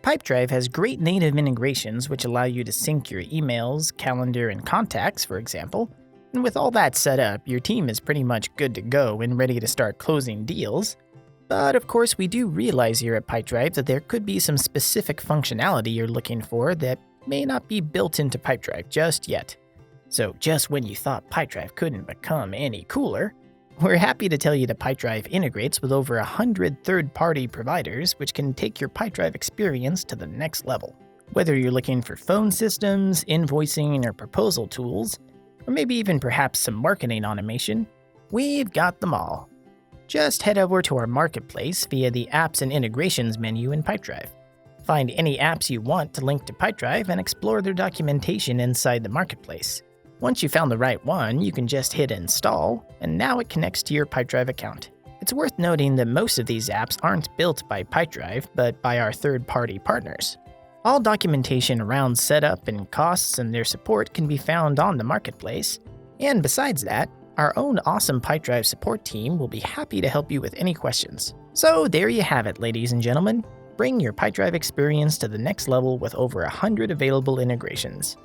Pipedrive has great native integrations which allow you to sync your emails, calendar, and contacts, for example. And with all that set up, your team is pretty much good to go and ready to start closing deals. But of course, we do realize here at Pipedrive that there could be some specific functionality you're looking for that may not be built into Pipedrive just yet. So just when you thought Pipedrive couldn't become any cooler, we're happy to tell you that Pipedrive integrates with over 100 third-party providers which can take your Pipedrive experience to the next level. Whether you're looking for phone systems, invoicing, or proposal tools, or maybe even perhaps some marketing automation, we've got them all. Just head over to our marketplace via the Apps and Integrations menu in Pipedrive. Find any apps you want to link to Pipedrive and explore their documentation inside the marketplace. Once you found the right one, you can just hit install, and now it connects to your Pipedrive account. It's worth noting that most of these apps aren't built by Pipedrive, but by our third-party partners. All documentation around setup and costs and their support can be found on the marketplace. And besides that, our own awesome Pipedrive support team will be happy to help you with any questions. So there you have it, ladies and gentlemen. Bring your Pipedrive experience to the next level with over 100 available integrations.